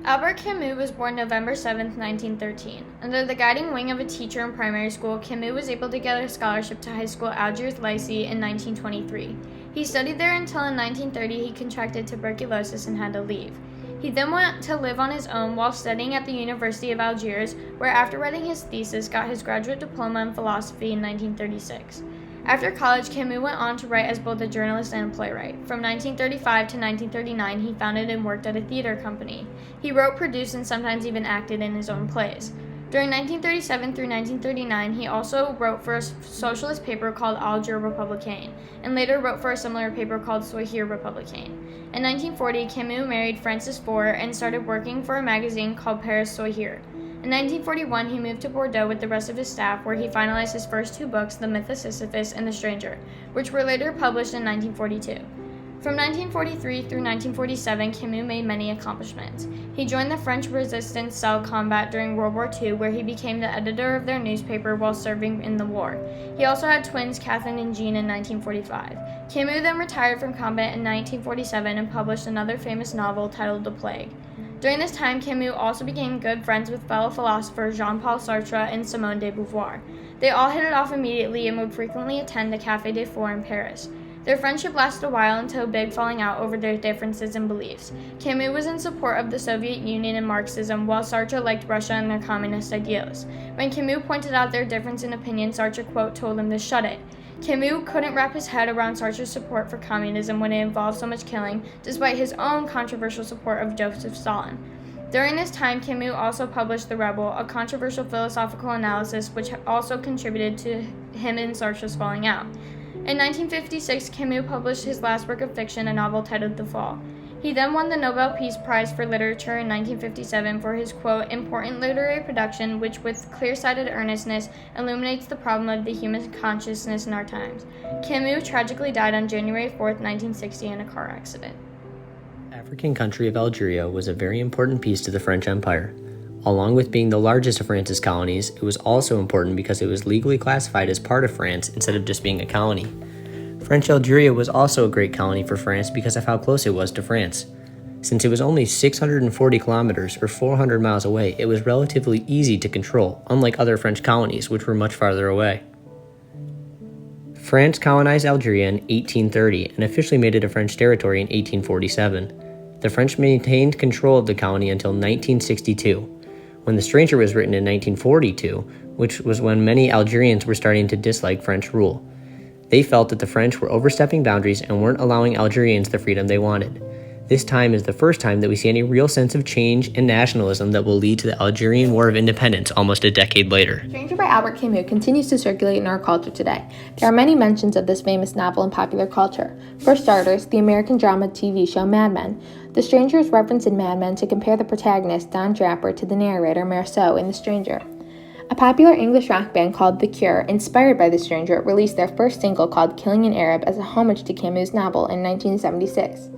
Albert Camus was born November 7, 1913. Under the guiding wing of a teacher in primary school, Camus was able to get a scholarship to high school Algiers Lycée in 1923. He studied there until in 1930 he contracted tuberculosis and had to leave. He then went to live on his own while studying at the University of Algiers, where after writing his thesis, got his graduate diploma in philosophy in 1936. After college, Camus went on to write as both a journalist and a playwright. From 1935 to 1939, he founded and worked at a theater company. He wrote, produced, and sometimes even acted in his own plays. During 1937 through 1939, he also wrote for a socialist paper called Alger Républicain, and later wrote for a similar paper called Soir Républicain. In 1940, Camus married Frances Foer and started working for a magazine called Paris Soir. In 1941, he moved to Bordeaux with the rest of his staff, where he finalized his first two books, The Myth of Sisyphus and The Stranger, which were later published in 1942. From 1943 through 1947, Camus made many accomplishments. He joined the French resistance cell combat during World War II, where he became the editor of their newspaper while serving in the war. He also had twins, Catherine and Jean, in 1945. Camus then retired from combat in 1947 and published another famous novel titled The Plague. During this time, Camus also became good friends with fellow philosophers Jean-Paul Sartre and Simone de Beauvoir. They all hit it off immediately and would frequently attend the Café des Fours in Paris. Their friendship lasted a while until a big falling out over their differences in beliefs. Camus was in support of the Soviet Union and Marxism, while Sartre liked Russia and their communist ideals. When Camus pointed out their difference in opinion, Sartre, quote, told him to shut it. Camus couldn't wrap his head around Sartre's support for communism when it involved so much killing, despite his own controversial support of Joseph Stalin. During this time, Camus also published The Rebel, a controversial philosophical analysis which also contributed to him and Sartre's falling out. In 1956, Camus published his last work of fiction, a novel titled The Fall. He then won the Nobel Peace Prize for Literature in 1957 for his, quote, important literary production which with clear-sighted earnestness illuminates the problem of the human consciousness in our times. Camus tragically died on January 4, 1960 in a car accident. The African country of Algeria was a very important piece to the French Empire. Along with being the largest of France's colonies, it was also important because it was legally classified as part of France instead of just being a colony. French Algeria was also a great colony for France because of how close it was to France. Since it was only 640 kilometers or 400 miles away, it was relatively easy to control, unlike other French colonies, which were much farther away. France colonized Algeria in 1830 and officially made it a French territory in 1847. The French maintained control of the colony until 1962, when The Stranger was written in 1942, which was when many Algerians were starting to dislike French rule. They felt that the French were overstepping boundaries and weren't allowing Algerians the freedom they wanted. This time is the first time that we see any real sense of change and nationalism that will lead to the Algerian War of Independence almost a decade later. Stranger by Albert Camus continues to circulate in our culture today. There are many mentions of this famous novel in popular culture. For starters, the American drama TV show Mad Men. The Stranger is referenced in Mad Men to compare the protagonist, Don Draper, to the narrator, Marceau, in The Stranger. A popular English rock band called The Cure, inspired by The Stranger, released their first single called Killing an Arab as a homage to Camus' novel in 1976.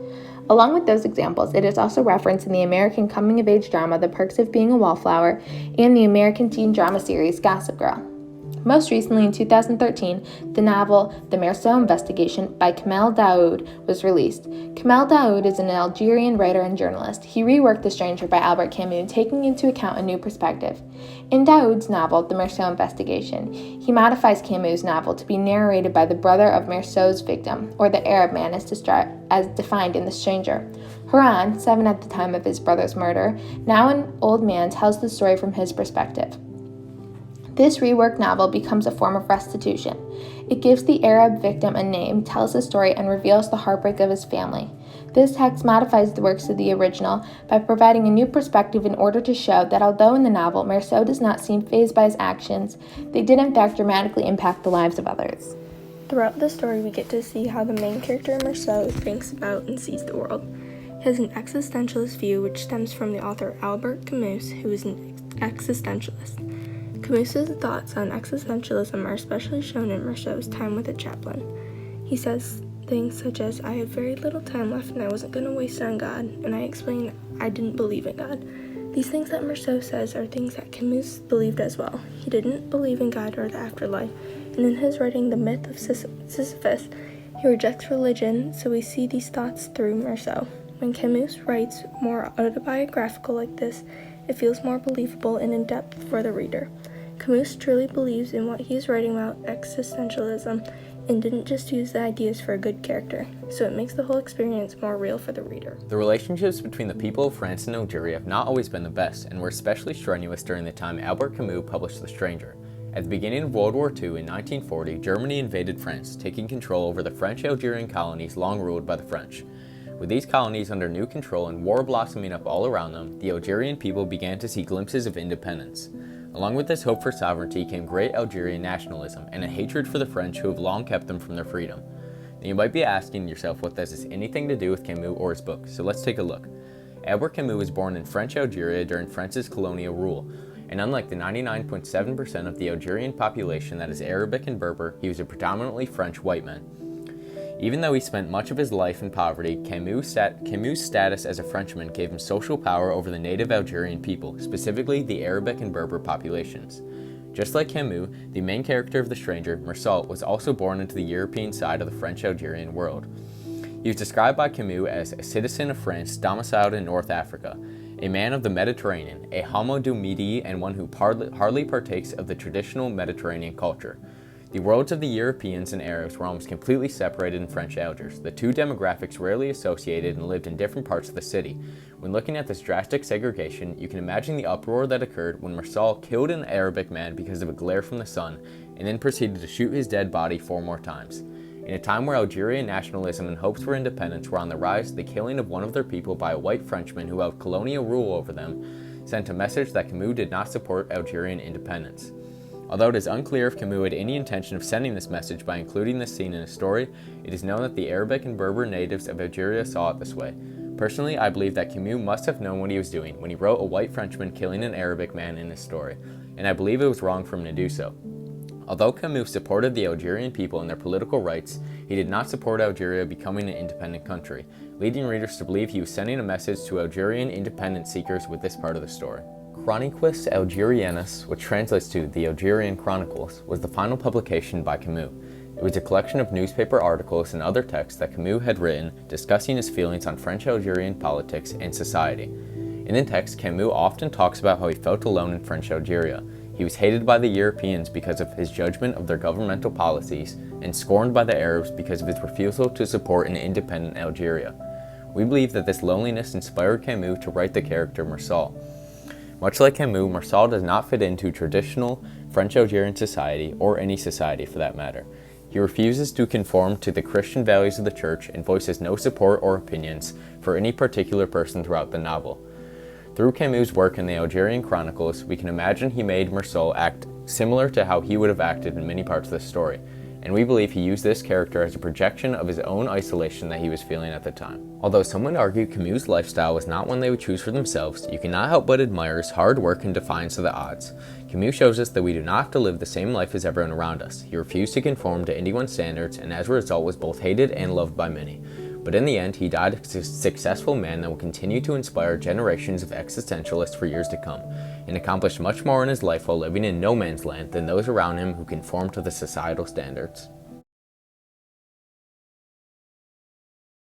Along with those examples, it is also referenced in the American coming-of-age drama The Perks of Being a Wallflower and the American teen drama series Gossip Girl. Most recently, in 2013, the novel The Marceau Investigation by Kamel Daoud was released. Kamel Daoud is an Algerian writer and journalist. He reworked The Stranger by Albert Camus, taking into account a new perspective. In Daoud's novel, The Marceau Investigation, he modifies Camus' novel to be narrated by the brother of Marceau's victim, or the Arab man as defined in The Stranger. Haran, 7 at the time of his brother's murder, now an old man, tells the story from his perspective. This reworked novel becomes a form of restitution. It gives the Arab victim a name, tells the story, and reveals the heartbreak of his family. This text modifies the works of the original by providing a new perspective in order to show that although in the novel Marceau does not seem fazed by his actions, they did in fact dramatically impact the lives of others. Throughout the story, we get to see how the main character Marceau thinks about and sees the world. He has an existentialist view which stems from the author Albert Camus, who is an existentialist. Camus's thoughts on existentialism are especially shown in Marceau's time with a chaplain. He says things such as, I have very little time left and I wasn't going to waste it on God, and I explain I didn't believe in God. These things that Marceau says are things that Camus believed as well. He didn't believe in God or the afterlife, and in his writing The Myth of Sisyphus, he rejects religion, so we see these thoughts through Marceau. When Camus writes more autobiographical like this, it feels more believable and in-depth for the reader. Camus truly believes in what he is writing about, existentialism, and didn't just use the ideas for a good character, so it makes the whole experience more real for the reader. The relationships between the people of France and Algeria have not always been the best, and were especially strenuous during the time Albert Camus published The Stranger. At the beginning of World War II in 1940, Germany invaded France, taking control over the French Algerian colonies long ruled by the French. With these colonies under new control and war blossoming up all around them, the Algerian people began to see glimpses of independence. Along with this hope for sovereignty came great Algerian nationalism and a hatred for the French who have long kept them from their freedom. Now you might be asking yourself what this has anything to do with Camus or his book, so let's take a look. Albert Camus was born in French Algeria during France's colonial rule, and unlike the 99.7% of the Algerian population that is Arabic and Berber, he was a predominantly French white man. Even though he spent much of his life in poverty, Camus' status as a Frenchman gave him social power over the native Algerian people, specifically the Arabic and Berber populations. Just like Camus, the main character of The Stranger, Meursault, was also born into the European side of the French-Algerian world. He was described by Camus as a citizen of France domiciled in North Africa, a man of the Mediterranean, a homo du midi, and one who hardly partakes of the traditional Mediterranean culture. The worlds of the Europeans and Arabs were almost completely separated in French Algiers, the two demographics rarely associated and lived in different parts of the city. When looking at this drastic segregation, you can imagine the uproar that occurred when Meursault killed an Arabic man because of a glare from the sun, and then proceeded to shoot his dead body 4 more times. In a time where Algerian nationalism and hopes for independence were on the rise, the killing of one of their people by a white Frenchman who held colonial rule over them sent a message that Camus did not support Algerian independence. Although it is unclear if Camus had any intention of sending this message by including this scene in his story, it is known that the Arabic and Berber natives of Algeria saw it this way. Personally, I believe that Camus must have known what he was doing when he wrote a white Frenchman killing an Arabic man in his story, and I believe it was wrong for him to do so. Although Camus supported the Algerian people and their political rights, he did not support Algeria becoming an independent country, leading readers to believe he was sending a message to Algerian independence seekers with this part of the story. Chroniques Algériennes, which translates to The Algerian Chronicles, was the final publication by Camus. It was a collection of newspaper articles and other texts that Camus had written discussing his feelings on French-Algerian politics and society. In the text, Camus often talks about how he felt alone in French Algeria. He was hated by the Europeans because of his judgment of their governmental policies, and scorned by the Arabs because of his refusal to support an independent Algeria. We believe that this loneliness inspired Camus to write the character Meursault. Much like Camus, Meursault does not fit into traditional French-Algerian society, or any society for that matter. He refuses to conform to the Christian values of the church and voices no support or opinions for any particular person throughout the novel. Through Camus' work in the Algerian Chronicles, we can imagine he made Meursault act similar to how he would have acted in many parts of the story, and we believe he used this character as a projection of his own isolation that he was feeling at the time. Although some would argue Camus' lifestyle was not one they would choose for themselves, you cannot help but admire his hard work and defiance of the odds. Camus shows us that we do not have to live the same life as everyone around us. He refused to conform to anyone's standards, and as a result was both hated and loved by many. But in the end, he died a successful man that will continue to inspire generations of existentialists for years to come, and accomplished much more in his life while living in no man's land than those around him who conform to the societal standards.